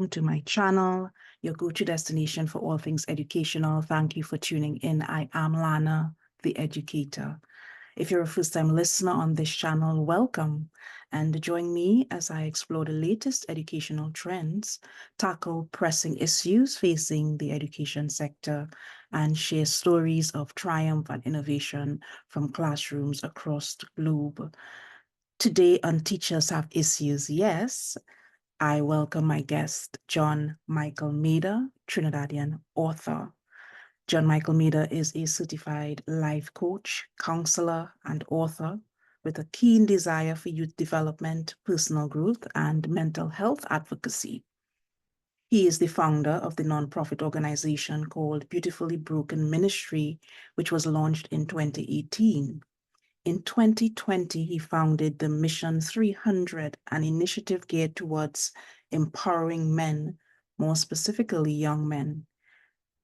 welcome to my channel, your go-to destination for all things educational. Thank you for tuning in. I am Lana, the educator. If you're a first-time listener on this channel, welcome, and join me as I explore the latest educational trends, tackle pressing issues facing the education sector, and share stories of triumph and innovation from classrooms across the globe. Today on Teachers Have Issues, yes, I welcome my guest, John Michael Mader, Trinidadian author. John Michael Mader is a certified life coach, counselor, and author with a keen desire for youth development, personal growth, and mental health advocacy. He is the founder of the nonprofit organization called Beautifully Broken Ministry, which was launched in 2018. In 2020, he founded the Mission 300, an initiative geared towards empowering men, more specifically young men.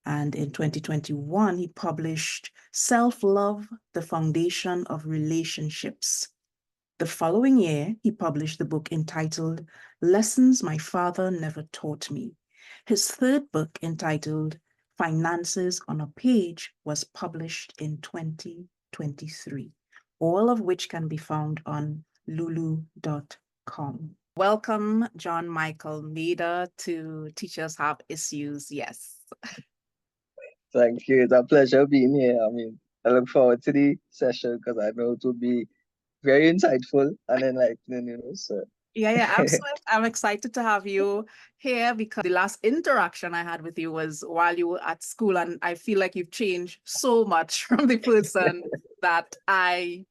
And in 2021, he published Self-Love, the Foundation of Relationships. The following year, he published the book entitled Lessons My Father Never Taught Me. His third book, entitled Finances on a Page, was published in 2023, all of which can be found on lulu.com. Welcome, John Michael Mader, to Teachers Have Issues, yes. Thank you. It's a pleasure being here. I look forward to the session because I know it will be very insightful and enlightening, so. Yeah, I'm excited to have you here because the last interaction I had with you was while you were at school, and I feel like you've changed so much from the person that I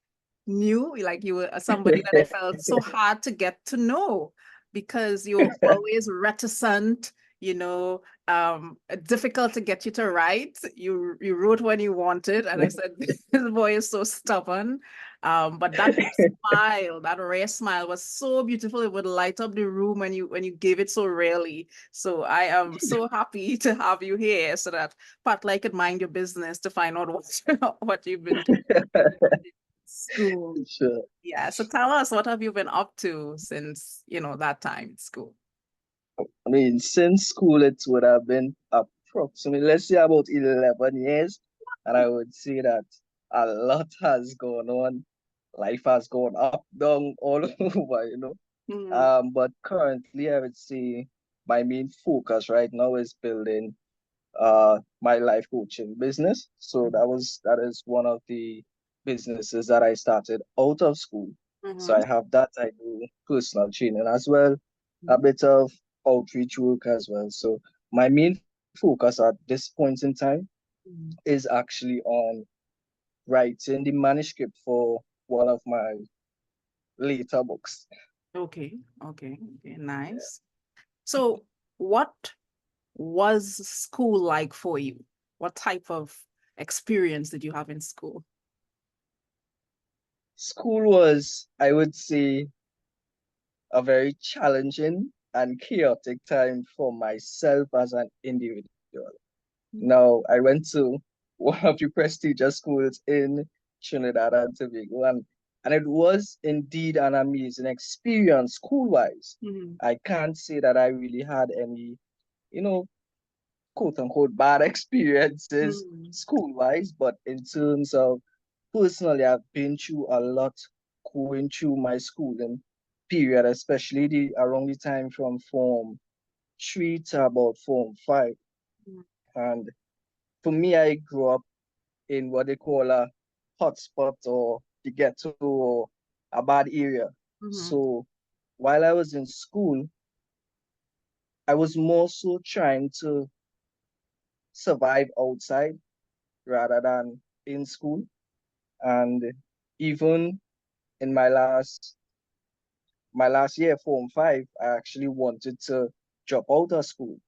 knew. Like, you were somebody that I felt so hard to get to know because you're always reticent, difficult to get you to write. You wrote when you wanted, and I said, this boy is so stubborn. But that smile, that rare smile was so beautiful. It would light up the room when you gave it so rarely. So I am so happy to have you here so that Pat like could mind your business to find out what you've been doing in school. Sure. Yeah. So tell us, what have you been up to since, that time in school? Since school, it would have been approximately, let's say, about 11 years. And I would say that a lot has gone on. Life has gone up, down, all over. But currently, I would say my main focus right now is building my life coaching business. So that is one of the businesses that I started out of school. So I have that. I do personal training as well, a bit of outreach work as well. So my main focus at this point in time is actually on writing the manuscript for one of my later books. Okay, nice. So what was school like for you? What type of experience did you have in school? School was, I would say, a very challenging and chaotic time for myself as an individual. Now, I went to one of the prestigious schools in Trinidad and Tobago, and it was indeed an amazing experience school-wise. I can't say that I really had any, quote-unquote bad experiences school-wise, but in terms of personally, I've been through a lot going through my schooling period, especially around the time from Form 3 to about Form 5. And for me, I grew up in what they call a hotspot or the ghetto or a bad area. So while I was in school, I was more so trying to survive outside rather than in school. And even in my last year, Form 5, I actually wanted to drop out of school,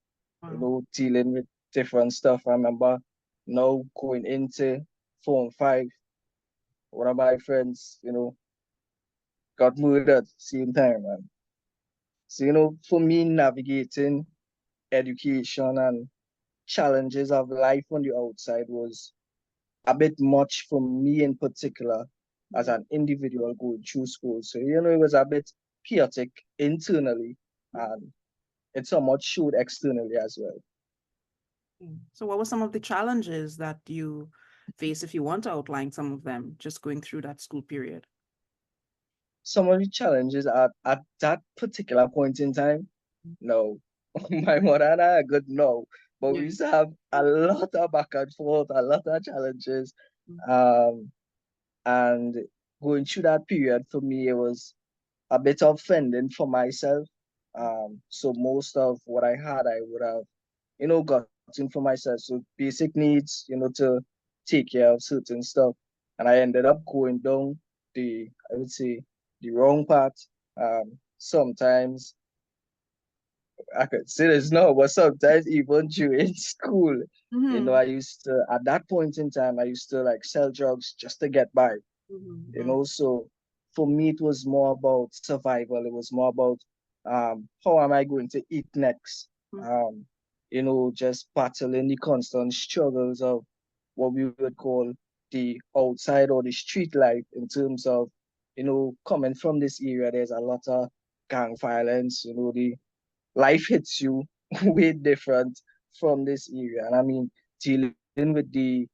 dealing with different stuff. I remember now going into Form 5, one of my friends, got murdered same time, man. So, for me, navigating education and challenges of life on the outside was a bit much for me in particular as an individual going through school. So, it was a bit chaotic internally. And it somewhat showed externally as well. So what were some of the challenges that you face, if you want to outline some of them, just going through that school period? Some of the challenges at that particular point in time, no. My mother and I are good no. But we Yeah. used to have a lot of back and forth, a lot of challenges. Mm. Um, and going through that period for me, it was a bit of fending for myself. So most of what I had, I would have, gotten for myself. So basic needs, to take care of certain stuff. And I ended up going down I would say, the wrong path. Sometimes I could say this no, but sometimes even during school, I used to, at that point in time, I used to like sell drugs just to get by. So for me it was more about survival. It was more about how am I going to eat next. um just battling the constant struggles of what we would call the outside or the street life, in terms of coming from this area. There's a lot of gang violence. The life hits you way different from this area. And I mean, dealing with the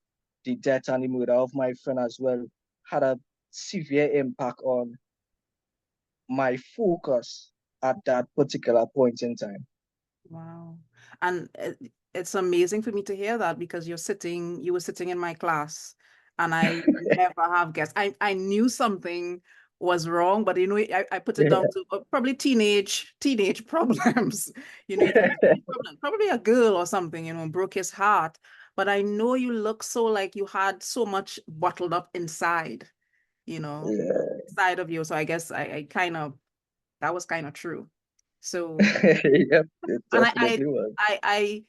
death and the murder of my friend as well had a severe impact on my focus at that particular point in time. Wow. And it's amazing for me to hear that, because you were sitting in my class, and I never have guessed. I knew something was wrong, but I put it down to probably teenage problems. You think teenage problem, probably a girl or something, broke his heart. But I know you look so like you had so much bottled up inside, Yeah. inside of you. So I guess I kind of, that was kind of true. So, Yep, it and definitely was.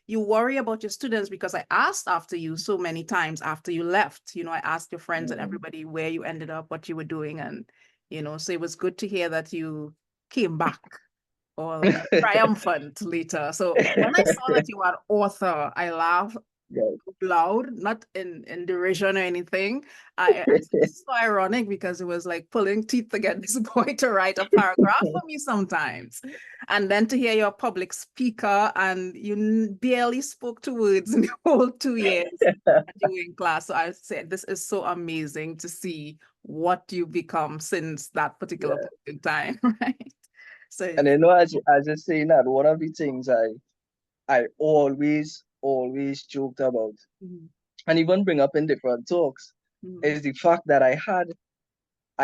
you worry about your students, because I asked after you so many times after you left. I asked your friends and Mm. everybody where you ended up, what you were doing, and so it was good to hear that you came back all triumphant later. So when I saw that you were an author, I laughed Yeah. loud, not in derision or anything. I said, this is so ironic, because it was like pulling teeth to get this boy to write a paragraph for me sometimes. And then to hear you're a public speaker and you barely spoke 2 words in the whole 2 years that you were in class. So I said, this is so amazing to see what you've become since that particular Yeah. point in time, right? So And it's, as you're saying that, one of the things I always joked about, Mhm. and even bring up in different talks, Mhm. is the fact that I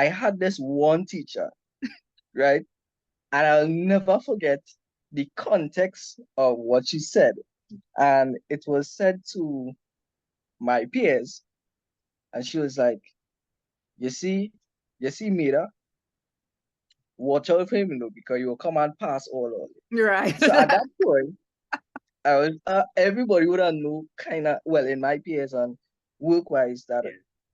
had this one teacher, right? And I'll never forget the context of what she said. And it was said to my peers, and she was like, you see, Mira, watch out for him, because you will come and pass all of it. Right. So at that point, I was everybody would have known kind of, well, in my peers and work wise, that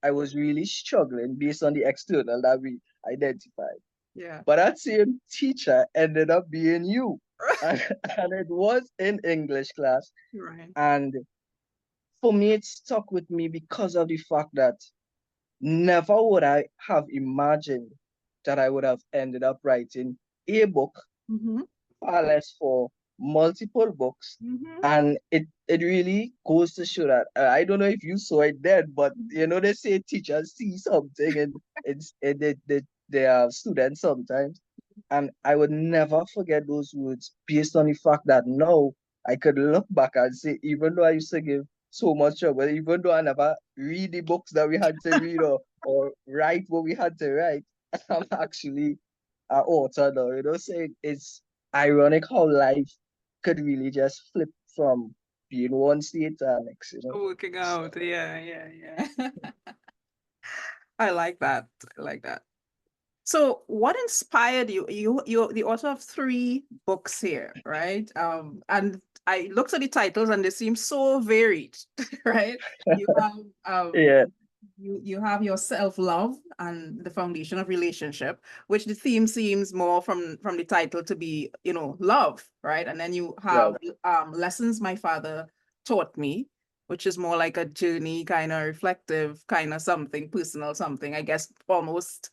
I was really struggling based on the external that we identified. Yeah. But that same teacher ended up being you. And, and it was in English class. Right. And for me, it stuck with me because of the fact that never would I have imagined that I would have ended up writing a book, Mm-hmm. far less for multiple books. Mm-hmm. And it really goes to show that I don't know if you saw it then, but they say teachers see something and they are students sometimes. And I would never forget those words, based on the fact that now I could look back and say, even though I used to give so much trouble, even though I never read the books that we had to read, or write what we had to write, I'm actually an author now. So it's ironic how life could really just flip from being one state to the next. Working So, out. Yeah, yeah, yeah. I like that. I like that. So what inspired you? You're the author of 3 books here, right? And I looked at the titles and they seem so varied, right? You have yeah, you have your self-love and the foundation of relationship, which the theme seems more from the title to be, love, right? And then you right. have lessons my father taught me, which is more like a journey, kind of reflective, kind of something personal, something, I guess, almost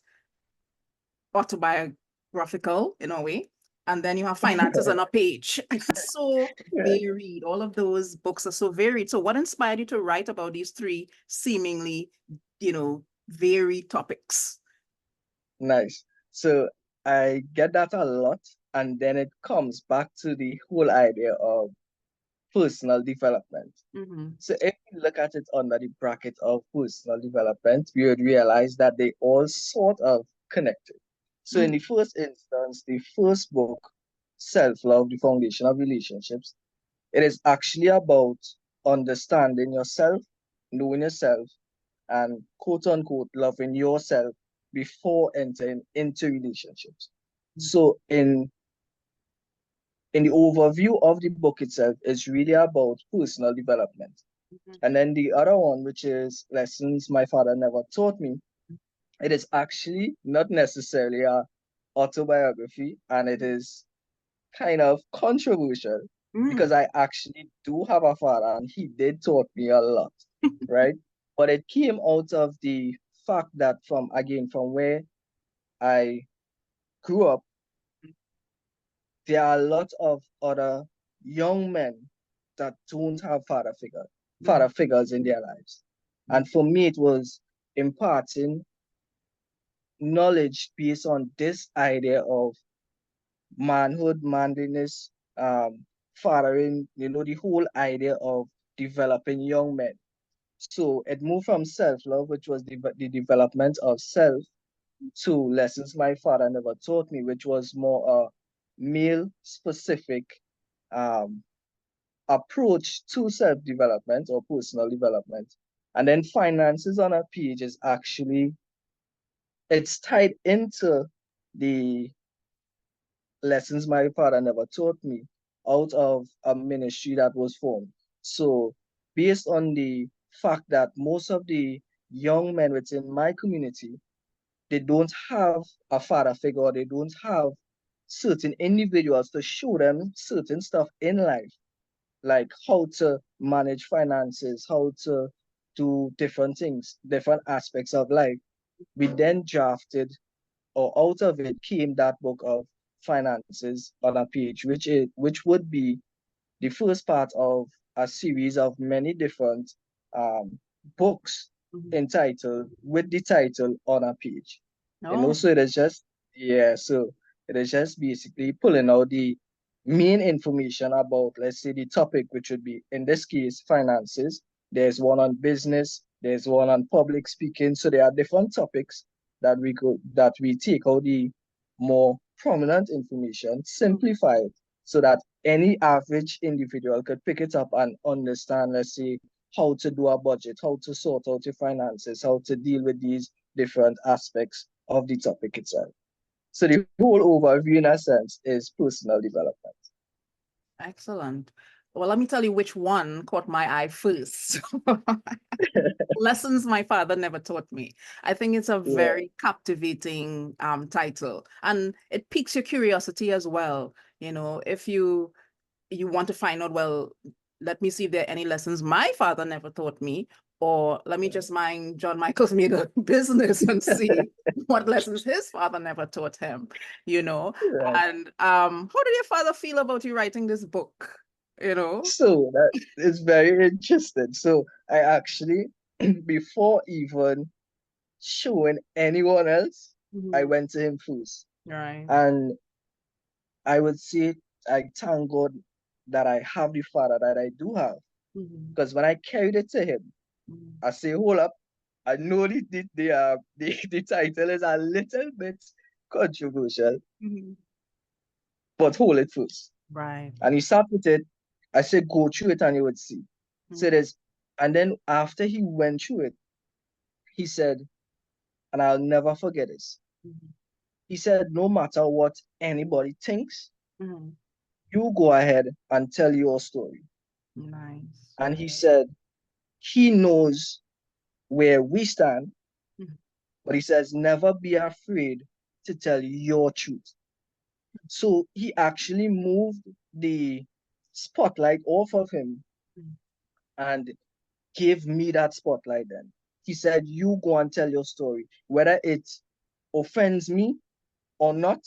autobiographical in a way. and then you have finances on a page. So varied. All of those books are so varied. So what inspired you to write about these three seemingly, varied topics? Nice. So I get that a lot, and then it comes back to the whole idea of personal development. So if you look at it under the bracket of personal development, we would realize that they all sort of connected. So in the first instance, the first book, Self-Love, the Foundation of Relationships, it is actually about understanding yourself, knowing yourself, and quote unquote loving yourself before entering into relationships. So in the overview of the book itself, is really about personal development. And then the other one, which is Lessons My Father Never Taught Me, it is actually not necessarily a autobiography, and it is kind of controversial because I actually do have a father and he did taught me a lot, right? But it came out of the fact that from where I grew up, there are a lot of other young men that don't have father figures in their lives. And for me, it was imparting knowledge based on this idea of manhood, manliness, fathering, the whole idea of developing young men. So it moved from self-love, which was the development of self, to Lessons My Father Never Taught Me, which was more a male-specific um, approach to self-development or personal development. And then finances on a page is actually, it's tied into the Lessons My Father Never Taught Me out of a ministry that was formed. So based on the fact that most of the young men within my community, they don't have a father figure, they don't have certain individuals to show them certain stuff in life, like how to manage finances, how to do different things, different aspects of life. We then drafted, or out of it came that book of finances on a page, which would be the first part of a series of many different books entitled with the title on a page. So it is just, so it is just basically pulling out the main information about, let's say, the topic, which would be, in this case, finances. There's one on business, there's one on public speaking. So there are different topics that we take out the more prominent information, simplify it so that any average individual could pick it up and understand, let's say, how to do a budget, how to sort out your finances, how to deal with these different aspects of the topic itself. So the whole overview, in a sense, is personal development. Excellent. Well, let me tell you which one caught my eye first. Lessons My Father Never Taught Me. I think it's a very captivating title, and it piques your curiosity as well. If you want to find out, well, let me see if there are any lessons my father never taught me, or let me just mind John Michael's made a business and see what lessons his father never taught him, Right. And how did your father feel about you writing this book? So that is very interesting. So I actually, before even showing anyone else, I went to him first. Right. And I would say I thank God that I have the father that I do have. Because when I carried it to him, I say, hold up, I know the title is a little bit controversial, but hold it first. Right. And he sat with it. I said, go through it and you would see. So there's, and then after he went through it, he said, and I'll never forget this. He said, no matter what anybody thinks, you go ahead and tell your story. Nice. And he said, he knows where we stand, but he says, never be afraid to tell your truth. So he actually moved the spotlight off of him and gave me that spotlight then. He said, you go and tell your story. Whether it offends me or not,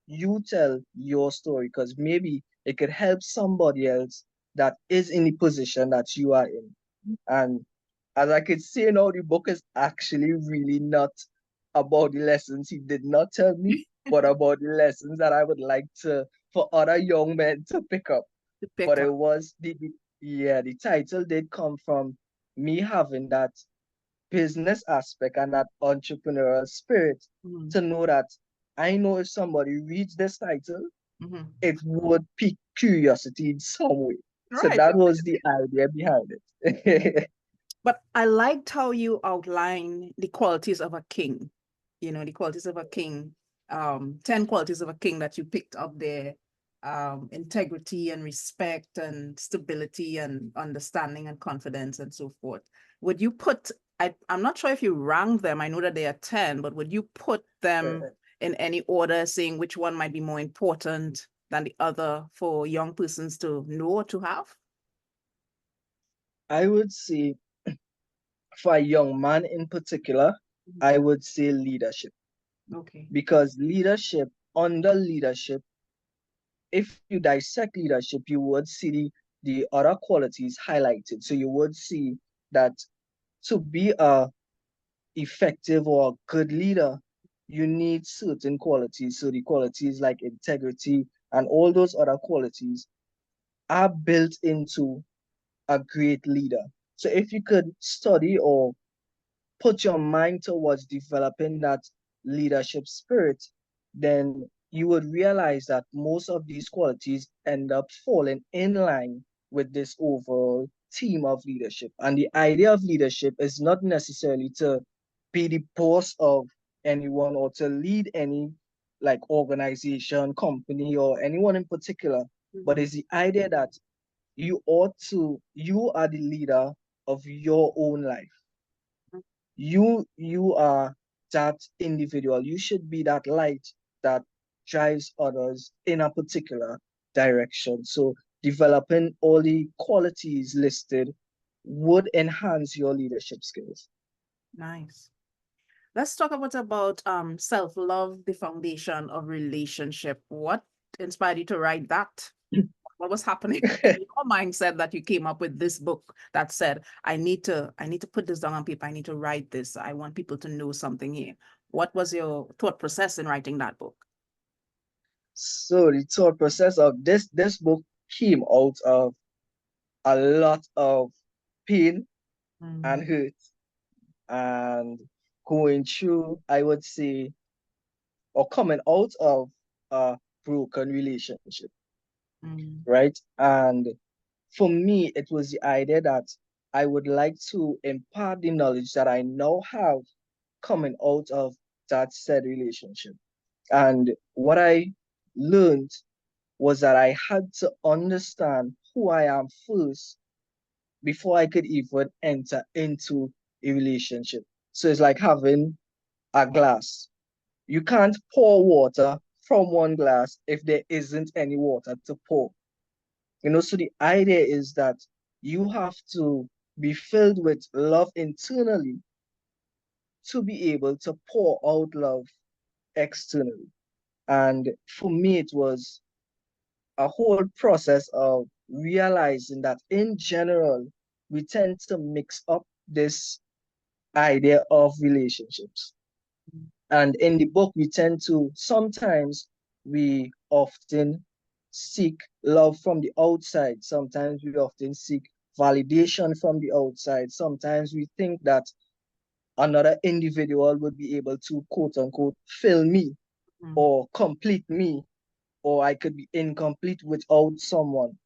you tell your story, because maybe it could help somebody else that is in the position that you are in. And as I could see now, the book is actually really not about the lessons he did not tell me, but about the lessons that I would like to for other young men to pick up. To pick But it up. was the title did come from me having that business aspect and that entrepreneurial spirit, to know that I know if somebody reads this title, it would pique curiosity in some way. So Right. that was the idea behind it. But I liked how you outline the qualities of a king, the qualities of a king, 10 qualities of a king that you picked up there, integrity and respect and stability and understanding and confidence and so forth. Would you put, I'm not sure if you rank them, I know that they are 10, but would you put them in any order, saying which one might be more important than the other for young persons to know or to have? I would say, for a young man in particular, I would say leadership. Okay. Because under leadership, if you dissect leadership, you would see the other qualities highlighted. So you would see that to be a effective or a good leader, you need certain qualities. So the qualities like integrity and all those other qualities are built into a great leader. So if you could study or put your mind towards developing that leadership spirit, then you would realize that most of these qualities end up falling in line with this overall theme of leadership. And the idea of leadership is not necessarily to be the boss of anyone or to lead any like organization, company, or anyone in particular, but it's the idea that you are the leader of your own life. You are that individual. You should be that light that drives others in a particular direction. So developing all the qualities listed would enhance your leadership skills. Nice. Let's talk about self-love, the foundation of relationship. What inspired you to write that? What was happening in your mindset that you came up with this book that said, I need to put this down on paper. I need to write this. I want people to know something here. What was your thought process in writing that book? So the thought process of this book came out of a lot of pain and hurt, and going through, I would say, or coming out of a broken relationship, right? And for me, it was the idea that I would like to impart the knowledge that I now have coming out of that said relationship. And what I learned was that I had to understand who I am first before I could even enter into a relationship. So it's like having a glass. You can't pour water from one glass if there isn't any water to pour. So the idea is that you have to be filled with love internally to be able to pour out love externally. And for me, it was a whole process of realizing that in general, we tend to mix up this idea of relationships. And in the book, we tend to sometimes we often seek love from the outside. Sometimes we often seek validation from the outside. Sometimes we think that another individual would be able to quote unquote fill me or complete me, or I could be incomplete without someone,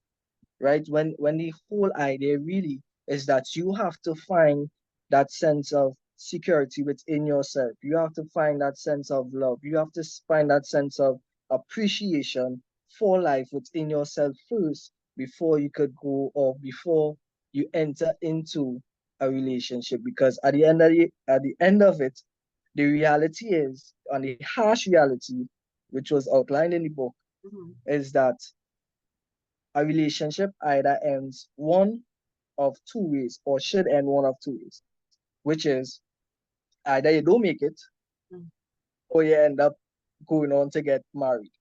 right? When the whole idea really is that you have to find that sense of security within yourself. You have to find that sense of love. You have to find that sense of appreciation for life within yourself first before you could go or before you enter into a relationship. Because at the end of it, the reality is, and the harsh reality, which was outlined in the book, is that a relationship either ends one of two ways or should end one of two ways, which is either you don't make it or you end up going on to get married.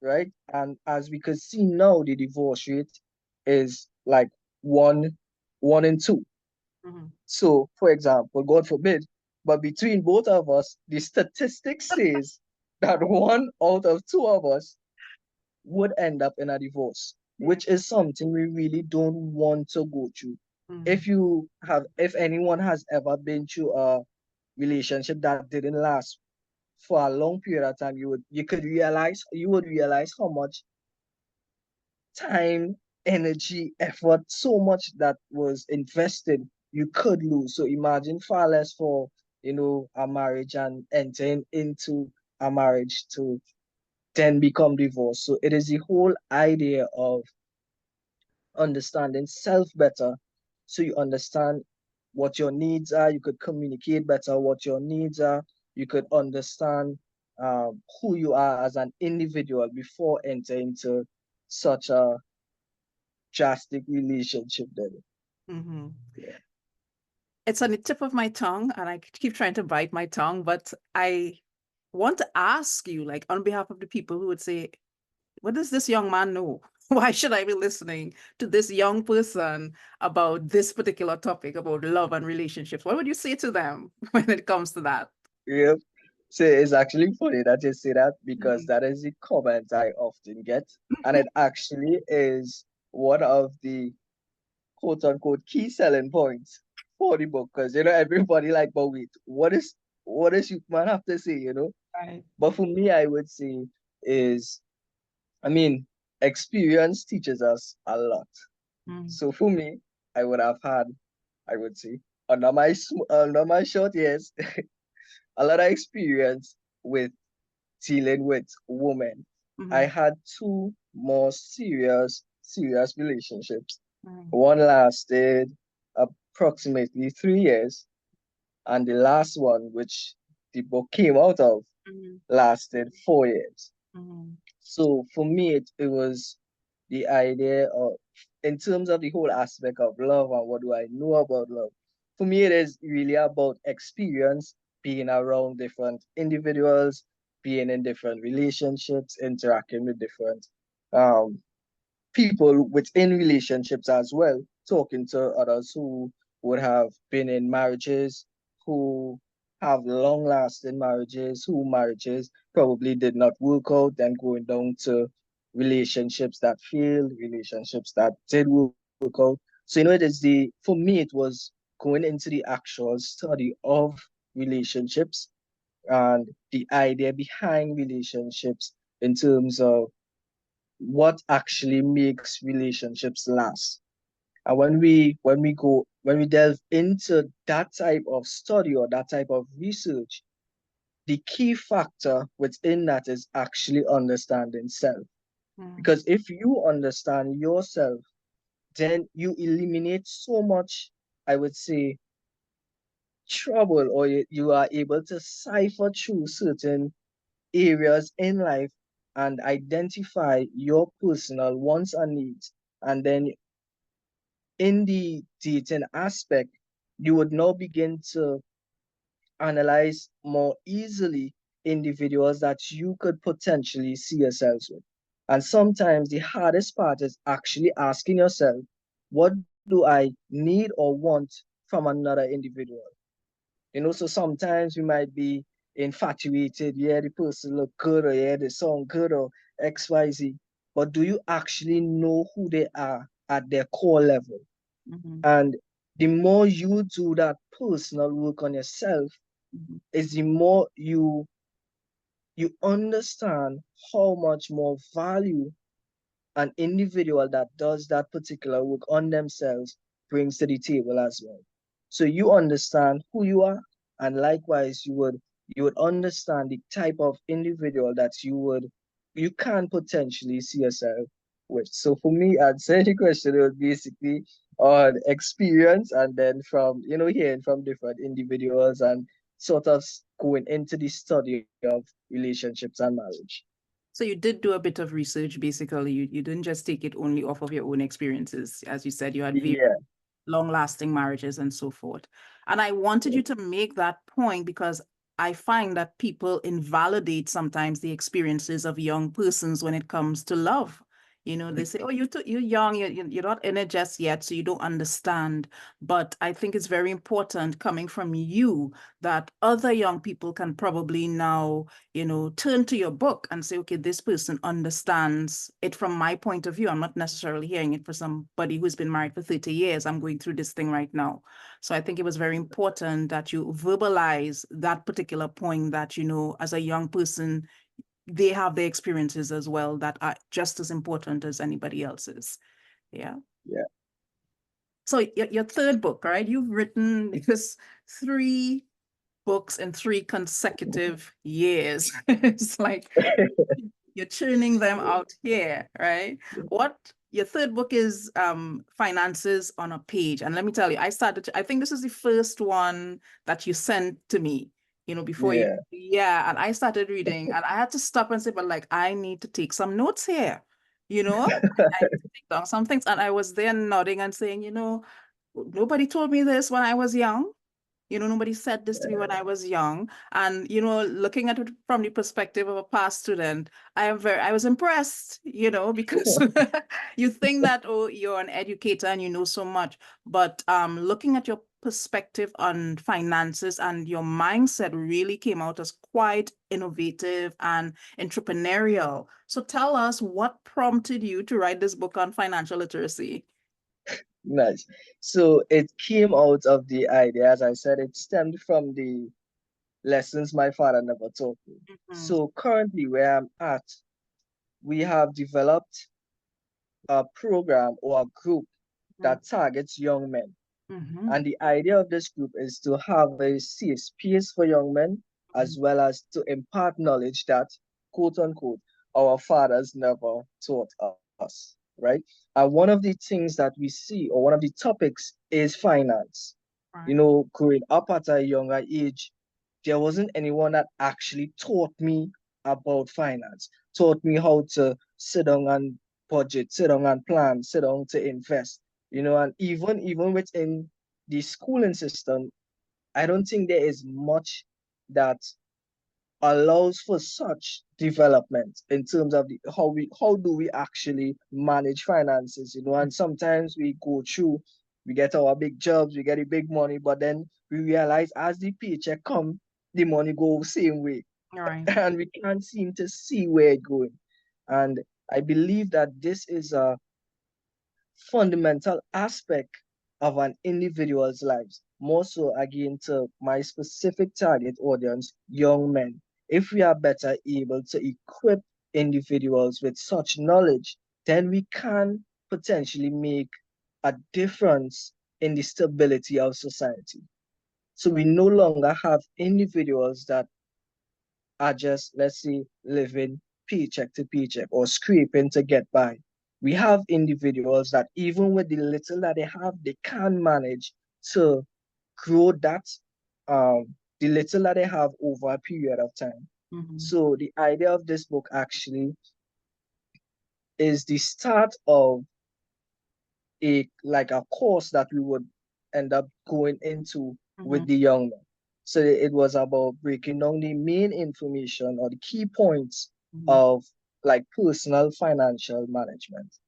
right? And as we could see now, the divorce rate is like one in two. So, for example, God forbid, but between both of us, the statistics says that 1 out of 2 of us would end up in a divorce, which is something we really don't want to go through. If anyone has ever been through a relationship that didn't last for a long period of time, you would realize how much time, energy, effort, so much that was invested, you could lose. So imagine far less for, a marriage and entering into a marriage to then become divorced. So it is the whole idea of understanding self better. So you understand what your needs are, you could communicate better what your needs are, you could understand who you are as an individual before entering into such a drastic relationship then. Yeah. It's on the tip of my tongue, and I keep trying to bite my tongue, but I want to ask you, like, on behalf of the people who would say, what does this young man know? Why should I be listening to this young person about this particular topic, about love and relationships? What would you say to them when it comes to that? Yep. So it's actually funny that you say that because that is the comment I often get. And it actually is one of the quote unquote key selling points for the book. Because everybody like, but wait, what is you man have to say? Right. But for me, I would say is, I mean, experience teaches us a lot. So for me, I would have had, I would say, under my short years, a lot of experience with dealing with women. I had two more serious relationships. One lasted approximately 3 years, and the last one, which the book came out of, lasted 4 years. So for me, it was the idea of, in terms of the whole aspect of love and what do I know about love, for me, it is really about experience, being around different individuals, being in different relationships, interacting with different um, people within relationships as well, talking to others who would have been in marriages, who have long lasting marriages, who marriages probably did not work out, then going down to relationships that failed, relationships that did work out. So, for me, it was going into the actual study of relationships and the idea behind relationships in terms of what actually makes relationships last. And when we delve into that type of study or that type of research, the key factor within that is actually understanding self. Because if you understand yourself, then you eliminate so much, I would say, trouble, or you are able to cipher through certain areas in life and identify your personal wants and needs. And then in the dating aspect, you would now begin to analyze more easily individuals that you could potentially see yourselves with. And sometimes the hardest part is actually asking yourself, what do I need or want from another individual? So sometimes we might be infatuated, yeah, the person look good, or yeah, they sound good, or XYZ. But do you actually know who they are at their core level? And the more you do that personal work on yourself, is the more you understand how much more value an individual that does that particular work on themselves brings to the table as well. So you understand who you are, and likewise you would understand the type of individual that you can potentially see yourself with. So for me, I'd say the question was basically on experience, and then from hearing from different individuals and sort of going into the study of relationships and marriage. So you did do a bit of research, basically. You didn't just take it only off of your own experiences. As you said, you had very Yeah. long-lasting marriages and so forth. And I wanted you to make that point because I find that people invalidate sometimes the experiences of young persons when it comes to love. You know, they say, oh, you're young, you're not in it just yet, so you don't understand. But I think it's very important coming from you that other young people can probably now, you know, turn to your book and say, okay, this person understands it from my point of view. I'm not necessarily hearing it for somebody who's been married for 30 years. I'm going through this thing right now. So I think it was very important that you verbalize that particular point that, you know, as a young person, they have their experiences as well that are just as important as anybody else's. Yeah. Yeah. So your third book, right? You've written this 3 books in 3 consecutive years. It's like you're churning them out here, right? What your third book is Finances on a Page. And let me tell you, I think this is the first one that you sent to me, you know, before you, Yeah. yeah, and I started reading and I had to stop and say, but like, I need to take some notes here, you know, I need to take down some things. And I was there nodding and saying, you know, nobody told me this when I was young. You know, nobody said this to me when I was young. And, you know, looking at it from the perspective of a past student, I was impressed, you know, because you think that, oh, you're an educator and you know so much. But looking at your perspective on finances and your mindset really came out as quite innovative and entrepreneurial. So tell us what prompted you to write this book on financial literacy? Nice. So it came out of the idea, as I said, it stemmed from the lessons my father never taught me. Mhm, So currently where I'm at, we have developed a program or a group that targets young men. mhm, And the idea of this group is to have a safe space for young men, mhm, as well as to impart knowledge that, quote unquote, our fathers never taught us, right? And one of the things that we see, or one of the topics, is finance. You right. know, growing up at a younger age, there wasn't anyone that actually taught me about finance, taught me how to sit down and budget, sit down and plan, sit down to invest. You know, and even within the schooling system, I don't think there is much that allows for such development in terms of how do we actually manage finances, you know. And sometimes we go through, we get our big jobs, we get the big money, but then we realize as the paycheck come, the money go same way. All right. And we can't seem to see where it's going. And I believe that this is a fundamental aspect of an individual's lives, more so again to my specific target audience, young men. If we are better able to equip individuals with such knowledge, then we can potentially make a difference in the stability of society. So we no longer have individuals that are just, let's say, living paycheck to paycheck or scraping to get by. We have individuals that even with the little that they have, they can manage to grow that, the little that they have over a period of time. Mhm, So the idea of this book actually is the start of a course that we would end up going into with mhm, the young men. So it was about breaking down the main information or the key points mhm, of like personal financial management.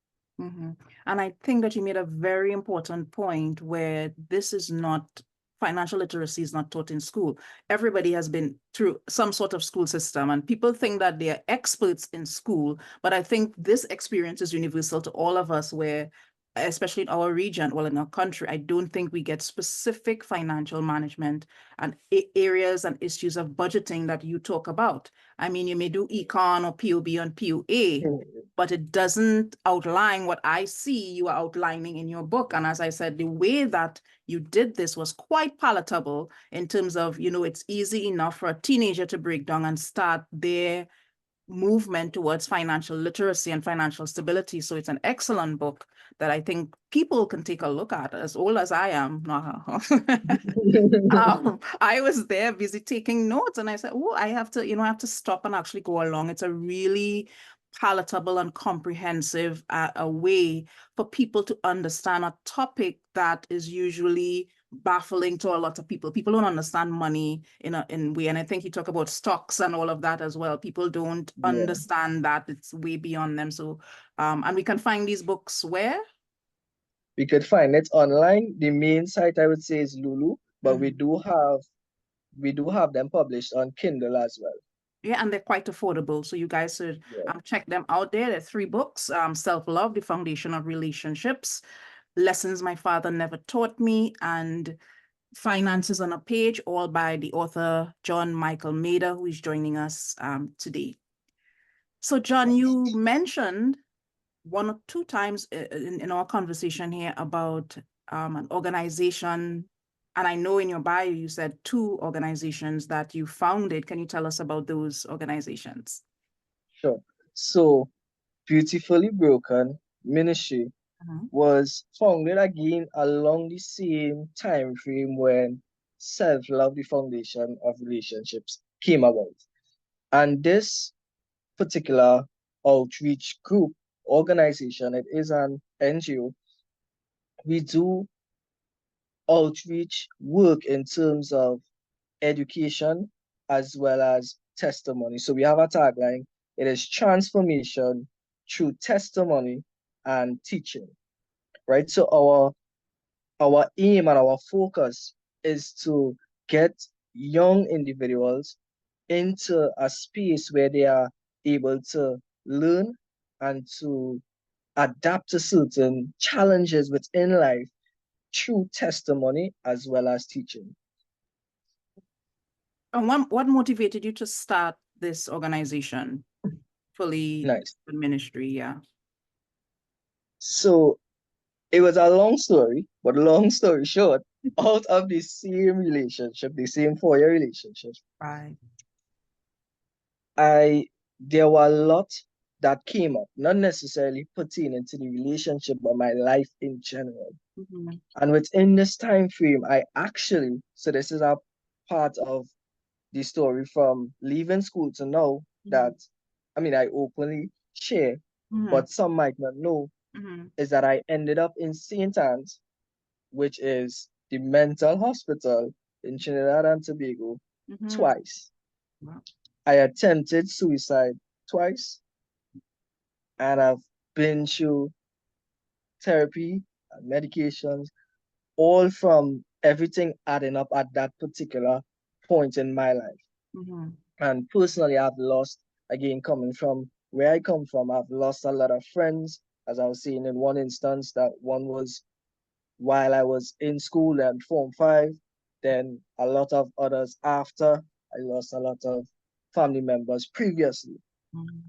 mhm. And I think that you made a very important point where this is not financial literacy is not taught in school. Everybody has been through some sort of school system, and people think that they are experts in school. But I think this experience is universal to all of us, where, especially in our region, well, in our country, I don't think we get specific financial management and areas and issues of budgeting that you talk about. I mean, you may do econ or POB and POA, but it doesn't outline what I see you are outlining in your book. And as I said, the way that you did this was quite palatable in terms of, you know, it's easy enough for a teenager to break down and start their movement towards financial literacy and financial stability. So it's an excellent book that I think people can take a look at, as old as I am. I was there busy taking notes and I said, oh, I have to, you know, I have to stop and actually go along. It's a really palatable and comprehensive a way for people to understand a topic that is usually baffling to a lot of people. People don't understand money in a way, and I think you talk about stocks and all of that as well. People don't understand that it's way beyond them. So, and we can find these books where? We could find it online. The main site I would say is Lulu, but we do have them published on Kindle as well. Yeah, and they're quite affordable. So you guys should check them out there. There are 3 books: Self-Love, The Foundation of Relationships, Lessons My Father Never Taught Me, and Finances on a Page, all by the author John Michael Mader, who is joining us today. So John, you mentioned 1 or 2 times in our conversation here about an organization, and I know in your bio you said 2 organizations that you founded. Can you tell us about those organizations? Sure. So, Beautifully Broken Ministry was founded again along the same time frame when Self-Love, the Foundation of Relationships, came about. And this particular outreach group organization, it is an NGO. We do outreach work in terms of education as well as testimony. So we have a tagline. It is transformation through testimony and teaching, right? So our aim and our focus is to get young individuals into a space where they are able to learn and to adapt to certain challenges within life through testimony as well as teaching. And what motivated you to start this organization, Fully Ministry? Yeah. So it was a long story, but long story short, out of the same relationship, the same 4-year relationship, right, there were a lot that came up, not necessarily pertaining to the relationship, but my life in general. And within this time frame, so this is a part of the story from leaving school to now that, I openly share, but some might not know, is that I ended up in St. Anne's, which is the mental hospital in Trinidad and Tobago, twice. Wow. I attempted suicide twice, and I've been through therapy and medications, all from everything adding up at that particular point in my life. And personally, I've lost, again, coming from where I come from, I've lost a lot of friends. As I was saying in one instance, that one was while I was in school and Form 5, then a lot of others after. I lost a lot of family members previously.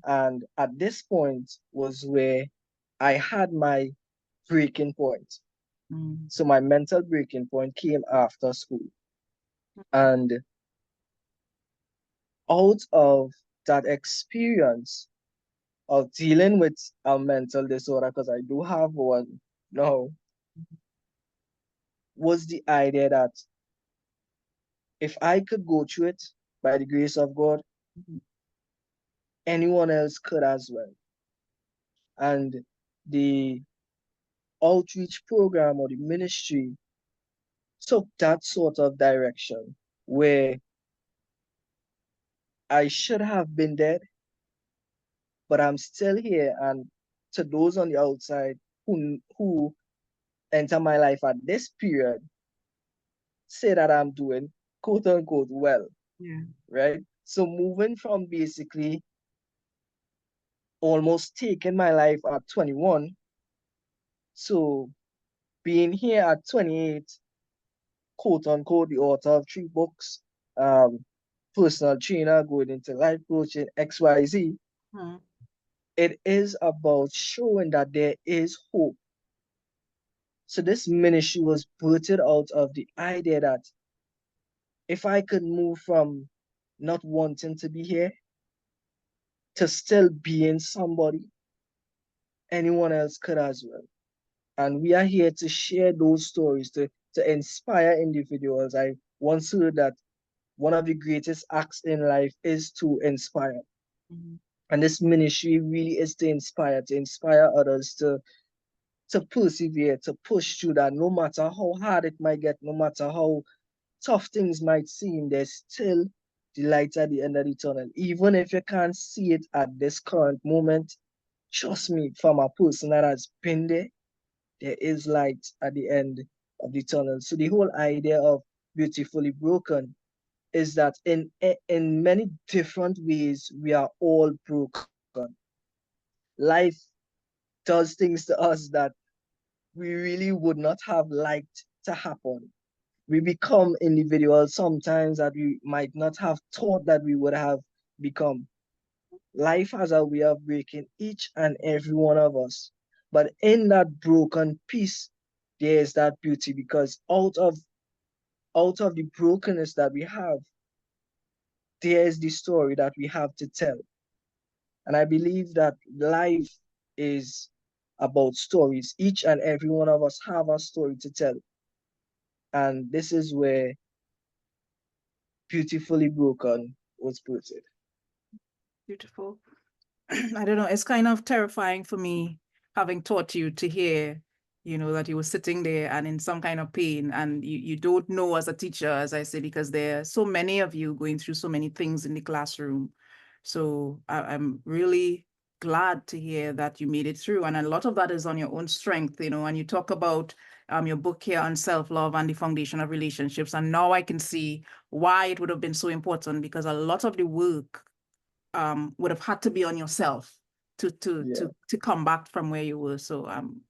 And at this point was where I had my breaking point. So my mental breaking point came after school. And out of that experience of dealing with a mental disorder, because I do have one now, was the idea that if I could go through it by the grace of God, anyone else could as well. And the outreach program or the ministry took that sort of direction where I should have been dead, but I'm still here. And to those on the outside who enter my life at this period, say that I'm doing quote unquote well. Right? So moving from basically almost taking my life at 21 to being here at 28, quote unquote, the author of 3 books, personal trainer, going into life coaching, XYZ. It is about showing that there is hope. So this ministry was birthed out of the idea that if I could move from not wanting to be here to still being somebody, anyone else could as well. And we are here to share those stories, to inspire individuals. I once heard that one of the greatest acts in life is to inspire. And this ministry really is to inspire others to persevere, to push through that, no matter how hard it might get, no matter how tough things might seem, there's still the light at the end of the tunnel. Even if you can't see it at this current moment, trust me, from a person that has been there is light at the end of the tunnel. So the whole idea of beautifully broken is that in many different ways, we are all broken. Life does things to us that we really would not have liked to happen. We become individuals sometimes that we might not have thought that we would have become. Life has a way of breaking each and every one of us. But in that broken piece, there is that beauty, because out of the brokenness that we have, there is the story that we have to tell. And I believe that life is about stories. Each and every one of us have a story to tell. And this is where Beautifully Broken was rooted. Beautiful. I don't know, it's kind of terrifying for me, having taught you, to hear, that you were sitting there and in some kind of pain, and you don't know as a teacher, as I say, because there are so many of you going through so many things in the classroom. So I'm really glad to hear that you made it through. And a lot of that is on your own strength, and you talk about your book here on self-love and the foundation of relationships. And now I can see why it would have been so important, because a lot of the work would have had to be on yourself to come back from where you were. So I'm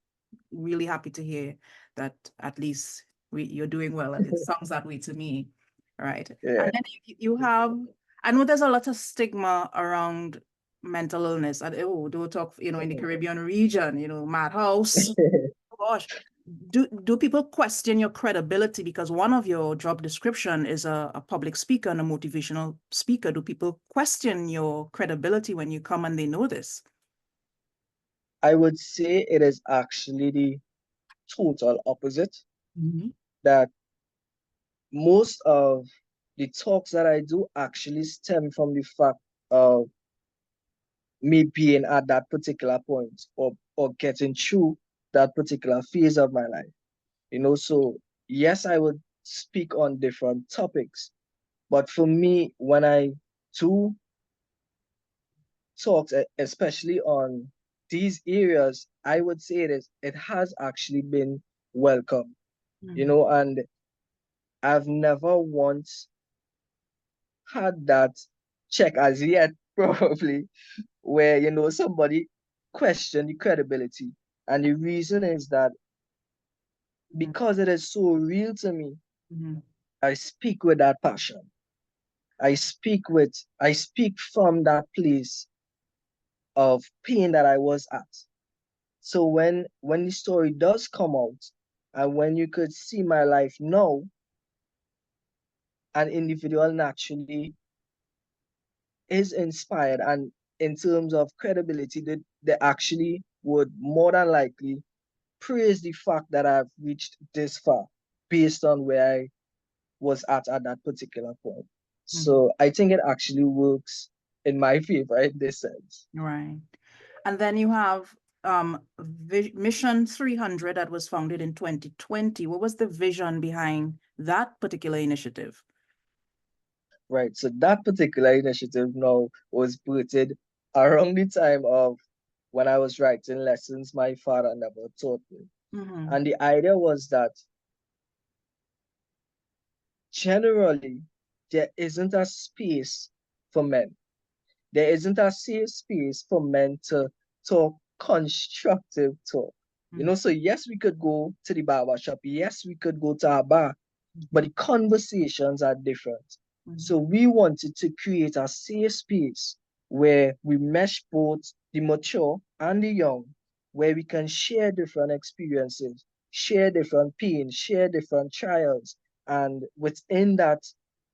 really happy to hear that at least you're doing well. It sounds that way to me. Right. Yeah. And then you have, I know there's a lot of stigma around mental illness. And don't talk, in the Caribbean region, madhouse. Gosh, do people question your credibility? Because one of your job description is a public speaker and a motivational speaker. Do people question your credibility when you come and they know this? I would say it is actually the total opposite. Mm-hmm. That most of the talks that I do actually stem from the fact of me being at that particular point, or getting through that particular phase of my life. So yes, I would speak on different topics, but for me, when I do talks, especially on these areas, I would say it has actually been welcome. And I've never once had that check as yet, probably, where somebody question the credibility. And the reason is that because it is so real to me, I speak with that passion. I speak from that place of pain that I was at. So when the story does come out, and when you could see my life now, an individual naturally is inspired, and in terms of credibility, they actually would more than likely praise the fact that I've reached this far based on where I was at that particular point. So I think it actually works in my favor in this sense. Right. And then you have Mission 300 that was founded in 2020. What was the vision behind that particular initiative? Right. So that particular initiative now was birthed around the time of when I was writing lessons my father never taught me. And the idea was that generally there isn't a space for men. There isn't a safe space for men to talk constructive talk. So yes, we could go to the barber shop. Yes, we could go to a bar, but the conversations are different. So we wanted to create a safe space where we mesh both the mature and the young, where we can share different experiences, share different pain, share different trials. And within that,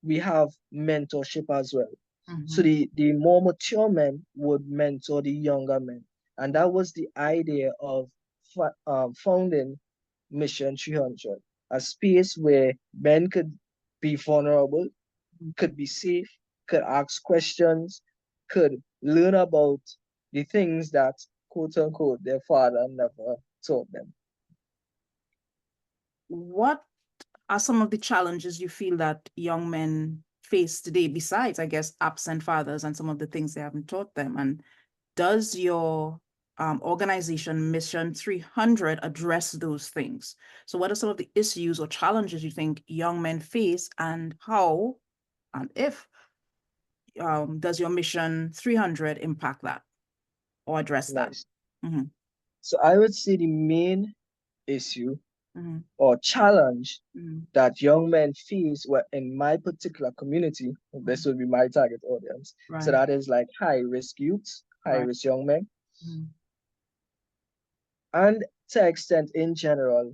we have mentorship as well. So the more mature men would mentor the younger men. And that was the idea of founding Mission 300, a space where men could be vulnerable, could be safe, could ask questions, could learn about the things that, quote unquote, their father never taught them. What are some of the challenges you feel that young men face today, besides, I guess, absent fathers and some of the things they haven't taught them? And does your organization Mission 300 address those things? So what are some of the issues or challenges you think young men face, and how and if does your Mission 300 impact that or address that? Nice. Mm-hmm. So I would say the main issue Mm-hmm. or challenge Mm-hmm. that young men face were in my particular community. This would be my target audience. So Right. that is like high risk youths, high Right. risk young men, Mm-hmm. and to extent in general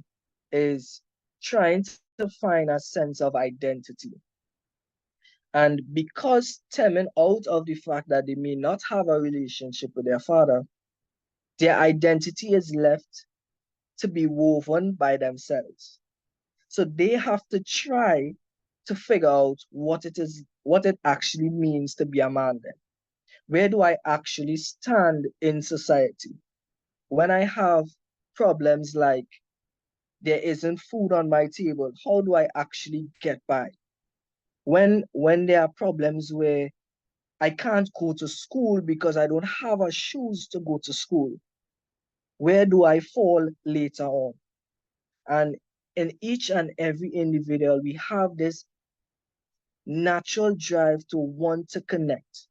is trying to find a sense of identity. And because stemming out of the fact that they may not have a relationship with their father, their identity is left to be woven by themselves. So they have to try to figure out what it actually means to be a man then. Where do I actually stand in society? When I have problems like there isn't food on my table, how do I actually get by? When there are problems where I can't go to school because I don't have a shoes to go to school, where do I fall later on? And in each and every individual, we have this natural drive to want to connect.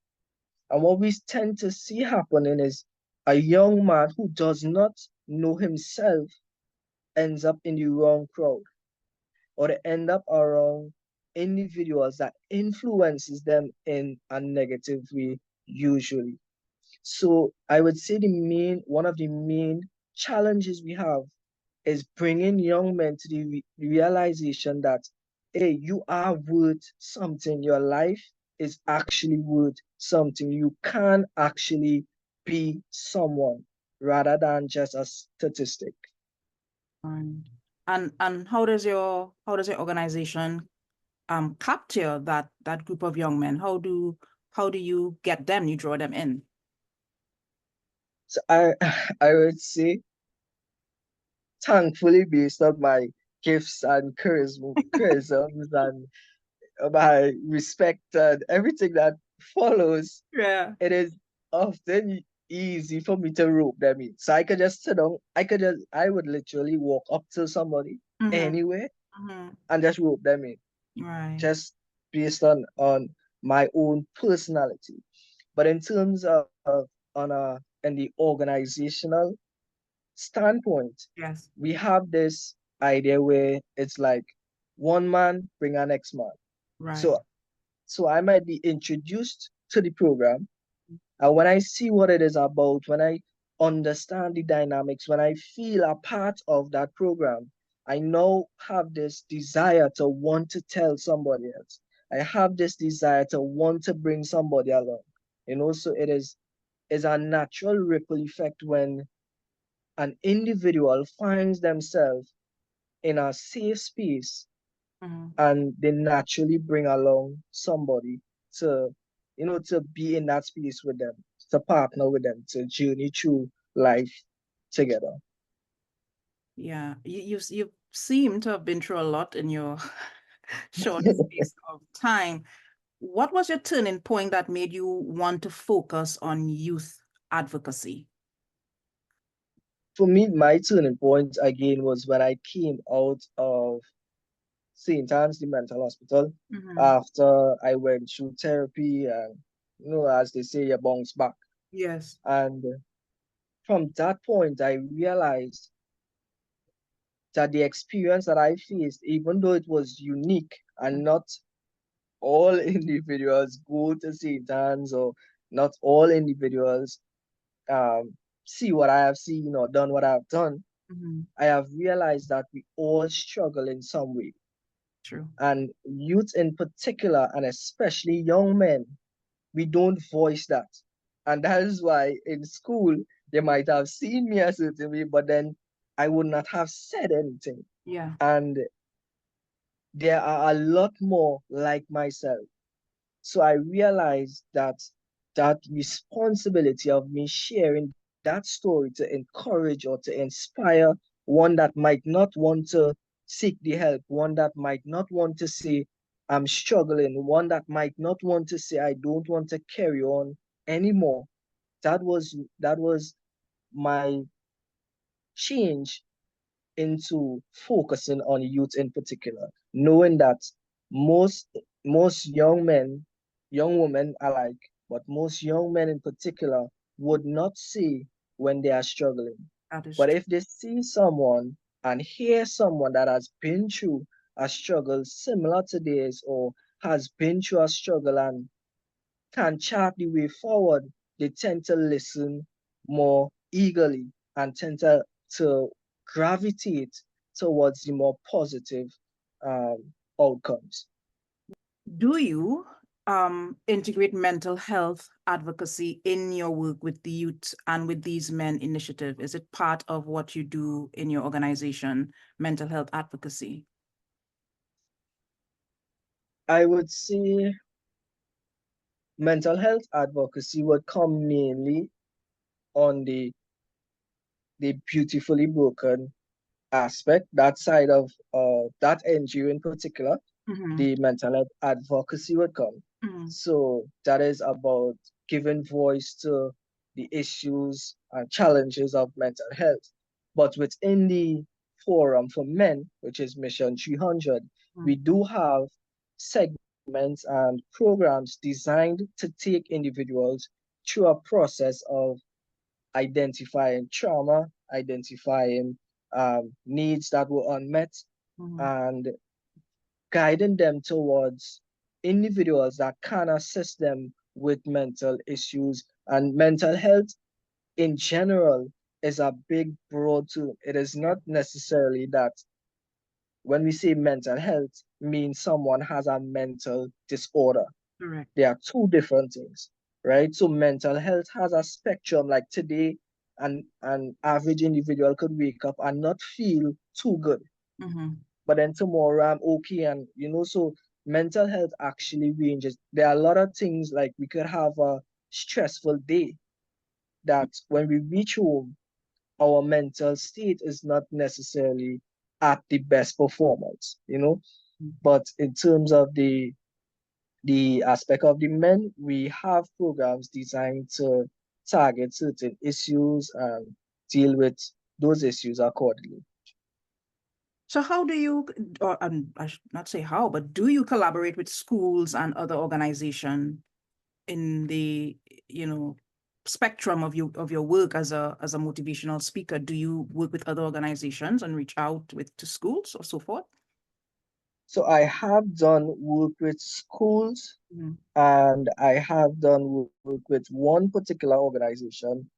And what we tend to see happening is a young man who does not know himself ends up in the wrong crowd, or they end up around individuals that influences them in a negative way usually. So I would say one of the main challenges we have is bringing young men to the realization that, hey, you are worth something. Your life is actually worth something. You can actually be someone rather than just a statistic. Right. And how does your organization capture that group of young men? How do you get them, you draw them in? So I would say, thankfully, based on my gifts and charisms and my respect and everything that follows, Yeah. it is often easy for me to rope them in. So I could just sit down, I would literally walk up to somebody Mm-hmm. anywhere Mm-hmm. and just rope them in, Right. just based on my own personality. But in terms of in the organizational standpoint, Yes. we have this idea where it's like one man bring our next man. Right. So so I might be introduced to the program, and when I see what it is about, when I understand the dynamics, when I feel a part of that program, I now have this desire to want to tell somebody else. I have this desire to want to bring somebody along. So is a natural ripple effect when an individual finds themselves in a safe space Mm-hmm. and they naturally bring along somebody to to be in that space with them, to partner with them, to journey through life together. Yeah. You seem to have been through a lot in your short space of time. What was your turning point that made you want to focus on youth advocacy? For me, my turning point again was when I came out of St. Anne's, the mental hospital, Mm-hmm. after I went through therapy and, as they say, you bounce back. Yes. And from that point, I realized that the experience that I faced, even though it was unique and not all individuals go to St. Anne's, or not all individuals um, see what I have seen or done what I've done, Mm-hmm. I have realized that we all struggle in some way. True. And youth in particular, and especially young men, we don't voice that. And that is why in school, they might have seen me a certain way, but then I would not have said anything. Yeah. And there are a lot more like myself. So I realized that that responsibility of me sharing that story to encourage or to inspire one that might not want to seek the help, one that might not want to say, I'm struggling, one that might not want to say, I don't want to carry on anymore. That was my change into focusing on youth in particular, knowing that most most young women alike, but most young men in particular would not see when they are struggling. That is But true. if they see someone and hear someone that has been through a struggle similar to theirs or has been through a struggle and can chart the way forward, they tend to listen more eagerly and tend to gravitate towards the more positive outcomes. Do you integrate mental health advocacy in your work with the youth and with these men initiative? Is it part of what you do in your organization, mental health advocacy? I would say mental health advocacy would come mainly on the beautifully broken aspect, that side of that NGO in particular, Mm-hmm. the mental health advocacy would come. Mm-hmm. So that is about giving voice to the issues and challenges of mental health. But within the forum for men, which is Mission 300, we do have segments and programs designed to take individuals through a process of identifying trauma, identifying needs that were unmet, Mm-hmm. and guiding them towards individuals that can assist them with mental issues. And mental health in general is a big, broad term. It is Yeah, not necessarily that when we say mental health, means someone has a mental disorder. correct. They are two different things, right? So mental health has a spectrum. Like today, an average individual could wake up and not feel too good, Mm-hmm. but then tomorrow I'm okay. And so mental health actually ranges. There are a lot of things, like we could have a stressful day that when we reach home, our mental state is not necessarily at the best performance. But in terms of the aspect of the men, we have programs designed to target certain issues and deal with those issues accordingly. So how do you, or I should not say how, but do you collaborate with schools and other organizations in the, spectrum of your work as a motivational speaker? Do you work with other organizations and reach out to schools or so forth? So I have done work with schools, Mm-hmm. and I have done work with one particular organization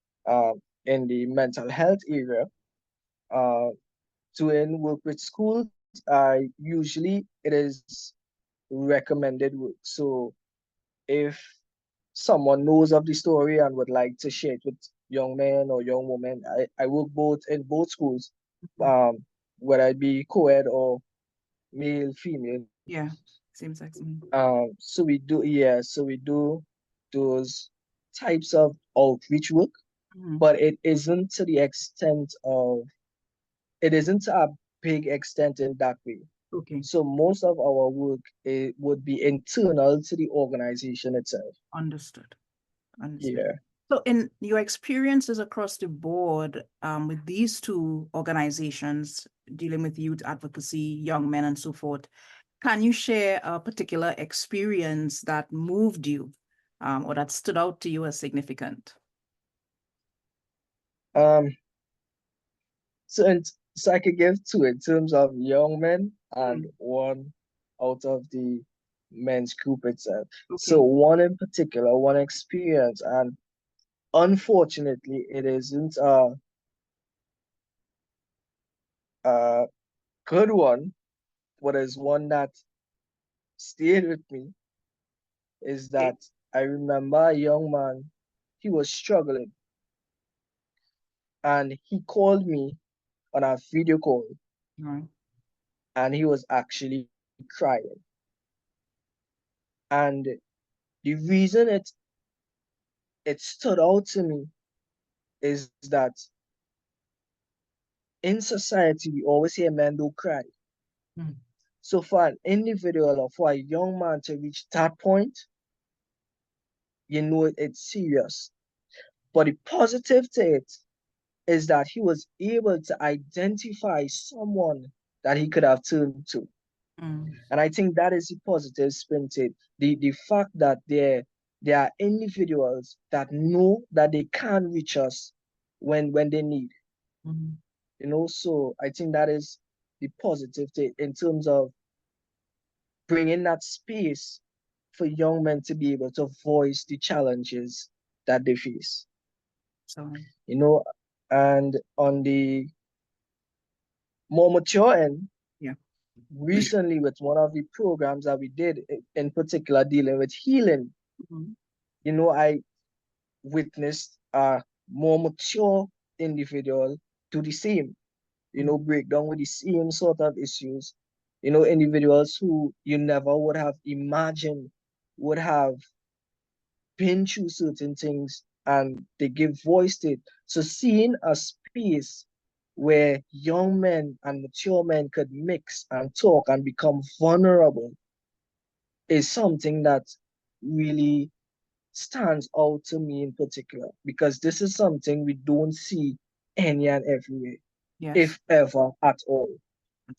in the mental health area. Uh, doing work with schools, it is recommended work. So if someone knows of the story and would like to share it with young men or young women, I work both in both schools, um, whether it be co-ed or male, female. Yeah, seems like So we do those types of outreach work, mm-hmm. but it isn't to a big extent in that way. Okay, So most of our work would be internal to the organization itself. understood. Understood. Yeah. So in your experiences across the board with these two organizations dealing with youth advocacy, young men and so forth, can you share a particular experience that moved you or that stood out to you as significant? Um, so I could give two in terms of young men and Mm, one out of the men's group itself. So okay. one in particular, one experience, and unfortunately, it isn't a good one, but is one that stayed with me. Is Okay. that I remember a young man, he was struggling, and he called me on a video call, Right. and he was actually crying. And the reason it stood out to me is that in society, we always hear men don't cry. Mm. So for an individual or for a young man to reach that point, you know it's serious. But the positive to it is that he was able to identify someone that he could have turned to. Mm. And I think that is the positive spin to it. The fact that there are individuals that know that they can reach us when they need. Mm. So I think that is the positive to it in terms of bringing that space for young men to be able to voice the challenges that they face. So, You know, and on the more mature end, yeah. recently with one of the programs that we did, in particular dealing with healing, Mhm. I witnessed a more mature individual do the same, Mm. break down with the same sort of issues, individuals who you never would have imagined would have been through certain things and they give voice to it. So seeing a space where young men and mature men could mix and talk and become vulnerable is something that really stands out to me in particular because this is something we don't see any and everywhere, Yes. if ever at all.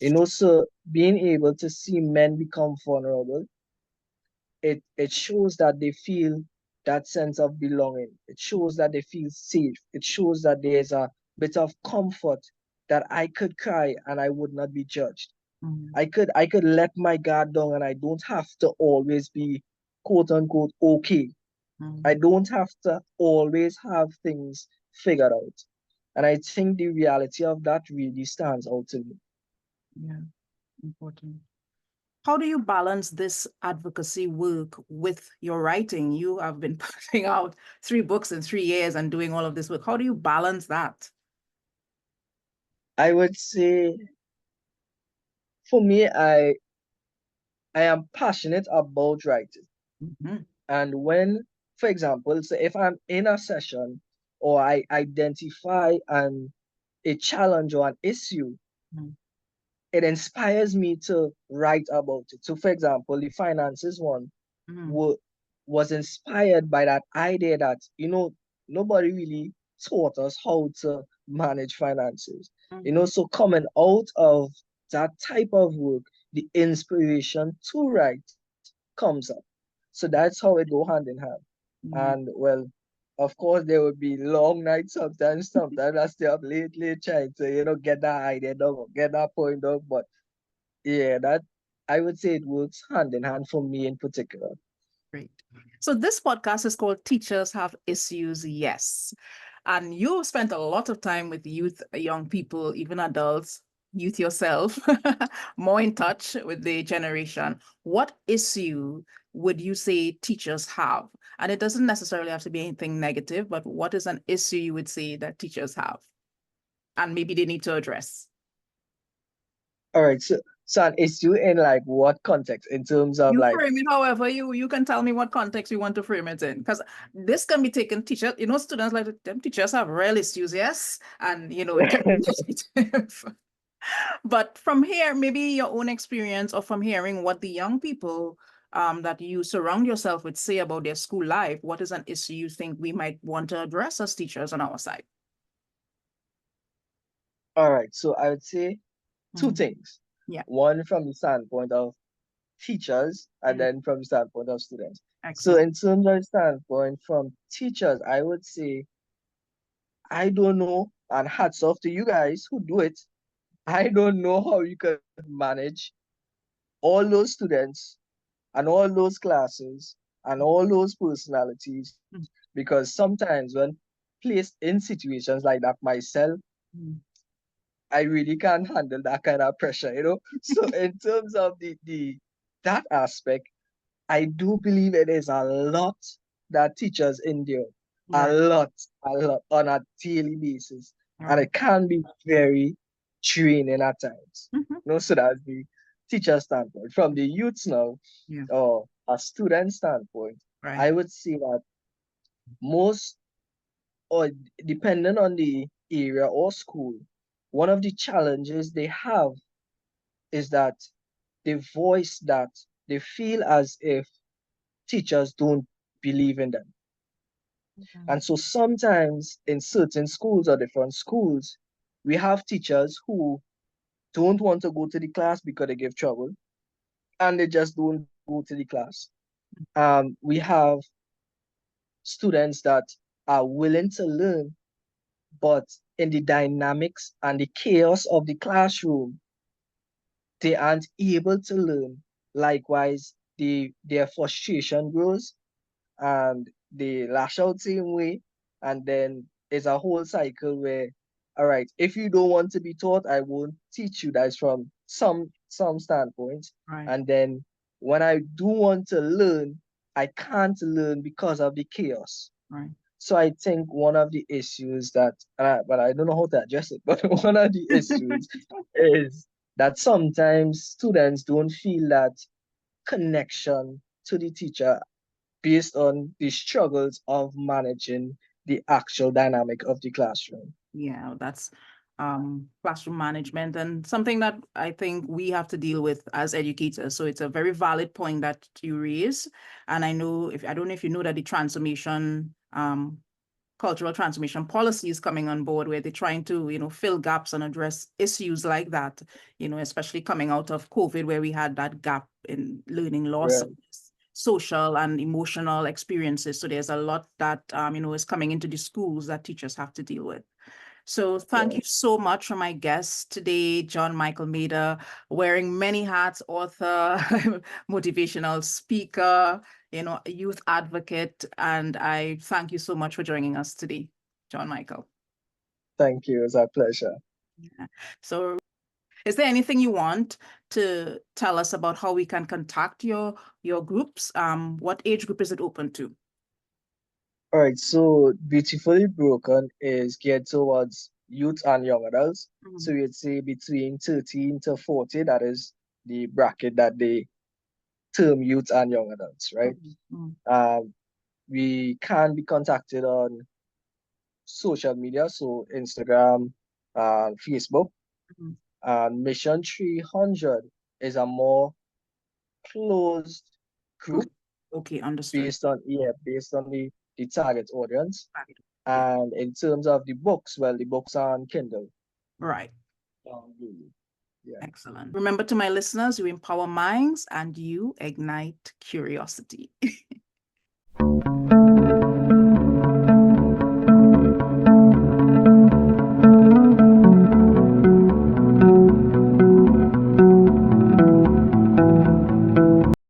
That's So being able to see men become vulnerable, it shows that they feel that sense of belonging. It shows that they feel safe. It shows that there's a bit of comfort that I could cry and I would not be judged. mm. I could let my guard down and I don't have to always be quote unquote okay. I Mm. don't have to always have things figured out. And I think the reality of that really stands out to me. Yeah, important. How do you balance this advocacy work with your writing? You have been putting out 3 books in 3 years and doing all of this work. How do you balance that? I would say for me, I am passionate about writing. Mhm. And when, for example, so if I'm in a session or I identify a challenge or an issue, Mm. it inspires me to write about it. So, for example, the finances one Mm. wa- was inspired by that idea that, nobody really taught us how to manage finances. Mhm. So coming out of that type of work, the inspiration to write comes up. So that's how it go hand in hand. Mm. And well, of course, there would be long nights sometimes I stay up late trying to, get that idea done, get that point up. But yeah, that I would say it works hand in hand for me in particular. Great. So this podcast is called Teachers Have Issues, Yes. And you spent a lot of time with youth, young people, even adults, youth yourself, more in touch with the generation. What issue would you say teachers have? And it doesn't necessarily have to be anything negative, but what is an issue you would say that teachers have? And maybe they need to address. All right, so an issue in like what context? In terms of You like, frame it however you can tell me what context you want to frame it in. Because this can be taken, teachers, students like them teachers have real issues, yes. And it can be negative. But from here, maybe your own experience or from hearing what the young people that you surround yourself with say about their school life, what is an issue you think we might want to address as teachers on our side? all right, so I would say two Mm. things. Yeah. One from the standpoint of teachers, and Mm. then from the standpoint of students. So Excellent. in terms of standpoint from teachers, I would say I don't know, and hats off to you guys who do it. I don't know how you could manage all those students and all those classes and all those personalities Mm. because sometimes when placed in situations like that myself, Mm. I really can't handle that kind of pressure. So in terms of the that aspect, I do believe it is a lot that teachers endure, Right. a lot on a daily basis, and Right. it can be very draining at times. Mhm. So that's the teacher standpoint. From the youths now, Yeah. or a student standpoint, Right. I would say that most, or depending on the area or school, one of the challenges they have is that they voice that they feel as if teachers don't believe in them. And so sometimes in certain schools or different schools, we have teachers who don't want to go to the class because they give trouble and they just don't go to the class. We have students that are willing to learn, but in the dynamics and the chaos of the classroom, they aren't able to learn. Likewise, their frustration grows and they lash out same way. And then it's a whole cycle where, all right, if you don't want to be taught, I won't teach you. That's from some standpoints. Right. And then when I do want to learn, I can't learn because of the chaos. Right. So I think one of the issues that, but I don't know how to address it, but one of the issues is that sometimes students don't feel that connection to the teacher based on the struggles of managing the actual dynamic of the classroom. Yeah, that's classroom management and something that I think we have to deal with as educators. So it's a very valid point that you raise. And I don't know if you know that the transformation, cultural transformation policy is coming on board where they're trying to, fill gaps and address issues like that, especially coming out of COVID where we had that gap in learning loss. Right. Social and emotional experiences. So there's a lot that, is coming into the schools that teachers have to deal with. So thank you so much for my guest today, John Michael Mader, wearing many hats, author, motivational speaker, youth advocate. And I thank you so much for joining us today, John Michael. Thank you. It's a pleasure. Yeah. So is there anything you want to tell us about how we can contact your groups? What age group is it open to? All right. So Beautifully Broken is geared towards youth and young adults. So you'd say between 13 to 40, that is the bracket that they term youth and young adults, right? We can be contacted on social media, so Instagram and Facebook. And Mission 300 is a more closed group Okay, understood. based on the target audience. And in terms of the books, well, the books are on Kindle. Right. Yeah. Excellent. Remember, to my listeners, you empower minds and you ignite curiosity.